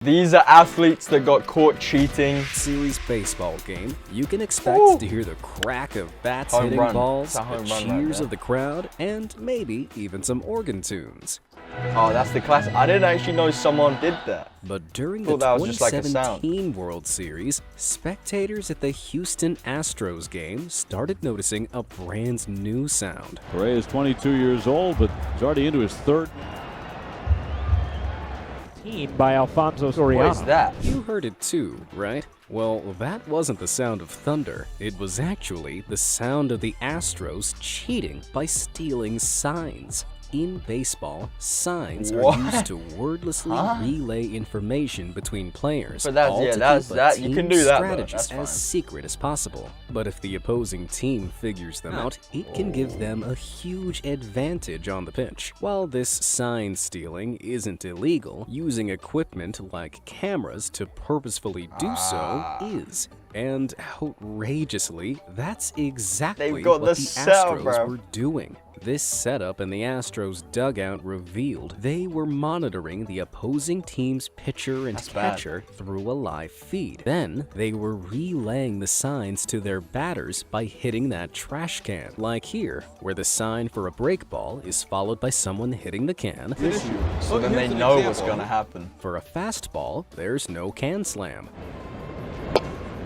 These are athletes that got caught cheating. Series baseball game, you can expect to hear the crack of bats hitting balls, the cheers of the crowd, and maybe even some organ tunes. Oh, that's the classic. I didn't actually know someone did that. But during the 2017 World Series, spectators at the Houston Astros game started noticing a brand new sound. Correa is 22 years old, but he's already into his third. By Alfonso Soriano. What is that? You heard it too, right? Well, that wasn't the sound of thunder. It was actually the sound of the Astros cheating by stealing signs. In baseball, signs are used to wordlessly relay information between players, but that's, all yeah, to that's keep that. a You can team's do that. strategies as secret as possible. But if the opposing team figures them out, it can give them a huge advantage on the pitch. While this sign stealing isn't illegal, using equipment like cameras to purposefully do so is. And outrageously, that's exactly what the Astros were doing. This setup in the Astros dugout revealed they were monitoring the opposing team's pitcher and catcher through a live feed. Then, they were relaying the signs to their batters by hitting that trash can. Like here, where the sign for a break ball is followed by someone hitting the can. So then they know what's gonna happen. For a fastball, there's no can slam.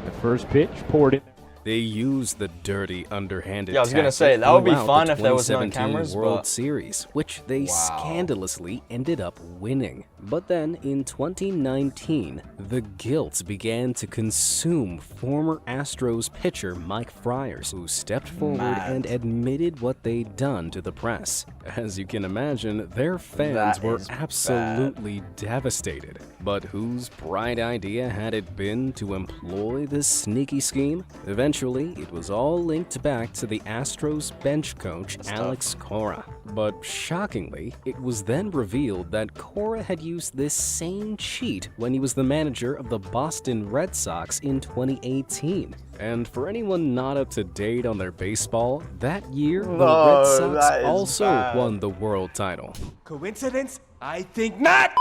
The first pitch poured in. They used the dirty, underhanded I was gonna say, that would be fine if there was no 2017 cameras, World but... Series, which they scandalously ended up winning. But then, in 2019, the guilt began to consume former Astros pitcher Mike Friars, who stepped forward and admitted what they'd done to the press. As you can imagine, their fans were absolutely devastated. But whose bright idea had it been to employ this sneaky scheme? Eventually, it was all linked back to the Astros bench coach Alex Cora. But shockingly, it was then revealed that Cora had used this same cheat when he was the manager of the Boston Red Sox in 2018. And for anyone not up to date on their baseball, that year, the Red Sox also won the world title. Coincidence? I think not!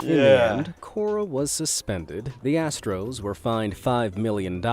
In the end, Cora was suspended, the Astros were fined $5 million,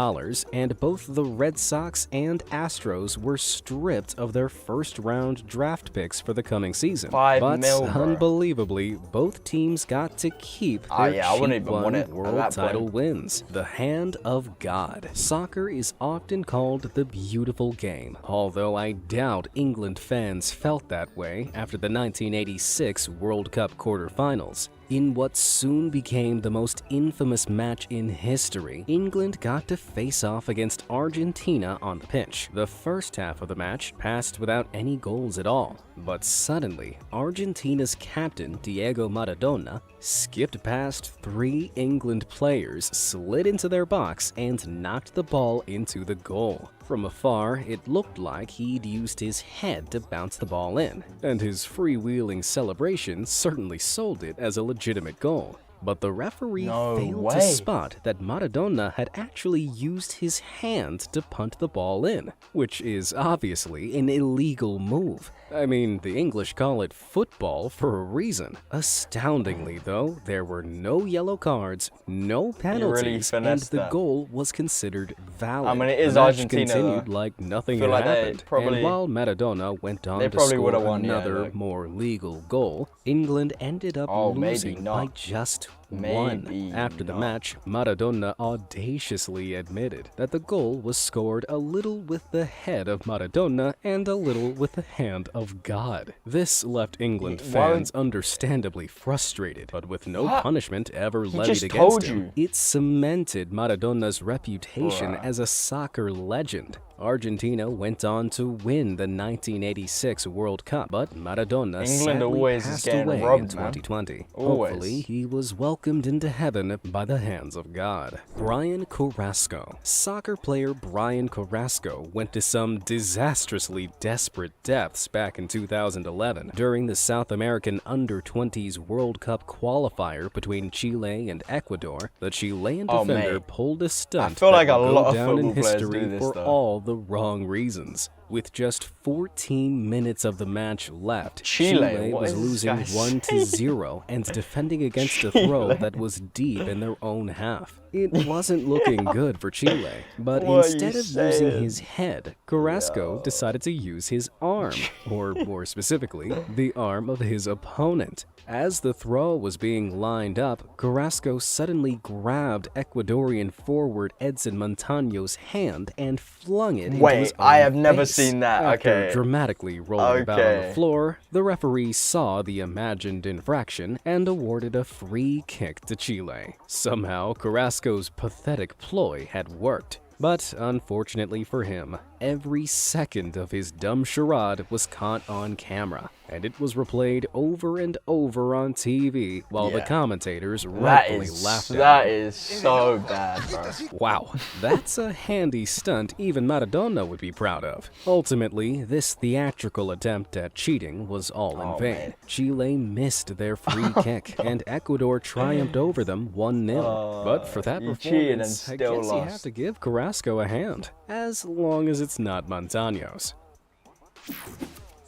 and both the Red Sox and Astros were stripped of their first-round draft picks for the coming season. But unbelievably, both teams got to keep their cheat-won world title wins. The hand of God. Soccer is often called the beautiful game, although I doubt England fans felt that way after the 1986 World Cup quarterfinals. In what soon became the most infamous match in history, England got to face off against Argentina on the pitch. The first half of the match passed without any goals at all, but suddenly, Argentina's captain, Diego Maradona, skipped past 3 England players, slid into their box, and knocked the ball into the goal. From afar, it looked like he'd used his head to bounce the ball in, and his freewheeling celebration certainly sold it as a legitimate goal. But the referee failed to spot that Maradona had actually used his hand to punt the ball in, which is obviously an illegal move. I mean, the English call it football for a reason. Astoundingly, though, there were no yellow cards, no penalties, and the goal was considered valid. I mean, it is the match Argentina, continued though. like nothing had happened. And while Maradona went on to score another, more legal goal, England ended up losing by just one. After the match, Maradona audaciously admitted that the goal was scored a little with the head of Maradona and a little with the hand of God. This left England fans understandably frustrated, but with no punishment ever levied against him, it cemented Maradona's reputation as a soccer legend. Argentina went on to win the 1986 World Cup, but Maradona sadly passed away in 2020. Hopefully, he was welcomed into heaven by the hands of God. Brian Carrasco. Soccer player Brian Carrasco went to some disastrously desperate depths back in 2011 during the South American Under-20s World Cup qualifier between Chile and Ecuador. The Chilean defender pulled a stunt that will go down in history for all the wrong reasons. With just 14 minutes of the match left, Chile, what was is this losing guy 1-0 and defending against a throw that was deep in their own half. It wasn't looking good for Chile, but What are instead you of using saying? his head, Carrasco decided to use his arm, or more specifically, the arm of his opponent. As the throw was being lined up, Carrasco suddenly grabbed Ecuadorian forward Edson Montaño's hand and flung it into his own I have never face. seen that. After Okay. dramatically rolling about on Okay. the floor, the referee saw the imagined infraction and awarded a free kick to Chile. Somehow, Carrasco's pathetic ploy had worked. But unfortunately for him, every second of his dumb charade was caught on camera, and it was replayed over and over on TV while the Yeah. commentators That rightfully is laughed at that him. is so bad, bro. Wow, that's a handy stunt even Maradona would be proud of. Ultimately, this theatrical attempt at cheating was all in vain. man. Chile missed their free kick, and Ecuador triumphed over them 1-0. But for that you cheated and performance, I still guess you have lost. to give Carrasco a hand, as long as it's not Montaño's.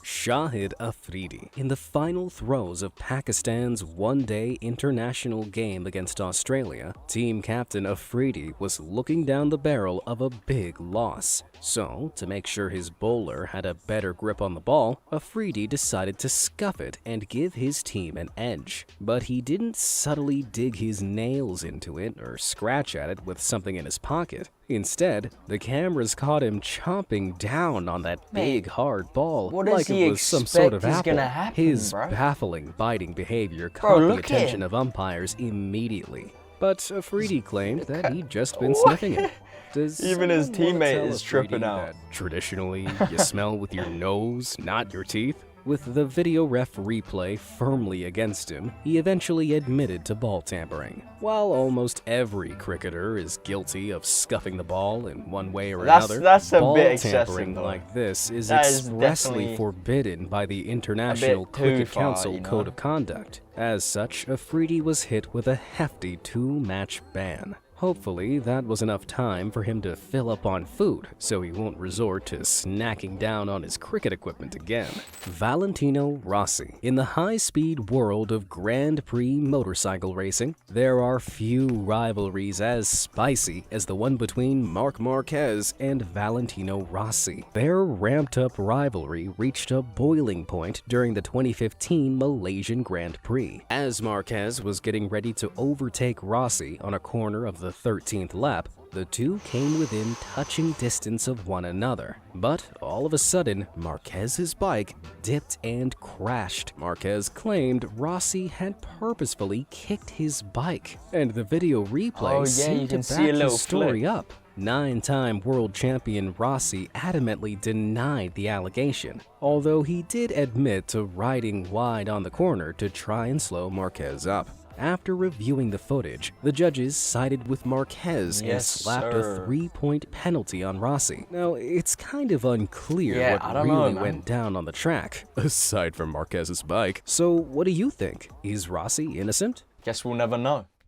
Shahid Afridi. In the final throes of Pakistan's one-day international game against Australia, team captain Afridi was looking down the barrel of a big loss. So, to make sure his bowler had a better grip on the ball, Afridi decided to scuff it and give his team an edge. But he didn't subtly dig his nails into it or scratch at it with something in his pocket. Instead, the cameras caught him chomping down on that big hard ball what does like he it was some sort of expect is apple. gonna happen, His bro? baffling biting behavior caught the look at attention him. of umpires immediately. But Afridi claimed that he'd just been sniffing it. Does Even his someone wanna teammate tell is tripping Afridi out. that traditionally, you smell with your nose, not your teeth? With the video ref replay firmly against him, he eventually admitted to ball tampering. While almost every cricketer is guilty of scuffing the ball in one way or another, that's a ball bit excessive, tampering though. like this is That is expressly definitely forbidden by the International too Cricket far, Council you know? Code of Conduct. As such, Afridi was hit with a hefty 2-match ban. Hopefully, that was enough time for him to fill up on food, so he won't resort to snacking down on his cricket equipment again. Valentino Rossi. In the high-speed world of Grand Prix motorcycle racing, there are few rivalries as spicy as the one between Marc Marquez and Valentino Rossi. Their ramped-up rivalry reached a boiling point during the 2015 Malaysian Grand Prix. As Marquez was getting ready to overtake Rossi on a corner of the 13th lap, the two came within touching distance of one another. But all of a sudden, Marquez's bike dipped and crashed. Marquez claimed Rossi had purposefully kicked his bike, and the video replay You seemed can to see a back little his story flip. up. 9-time world champion Rossi adamantly denied the allegation, although he did admit to riding wide on the corner to try and slow Marquez up. After reviewing the footage, the judges sided with Marquez and Yes, slapped sir. a 3-point penalty on Rossi. Now, it's kind of unclear Yeah, I what don't know, really man. went down on the track, aside from Marquez's bike. So, what do you think? Is Rossi innocent? Guess we'll never know.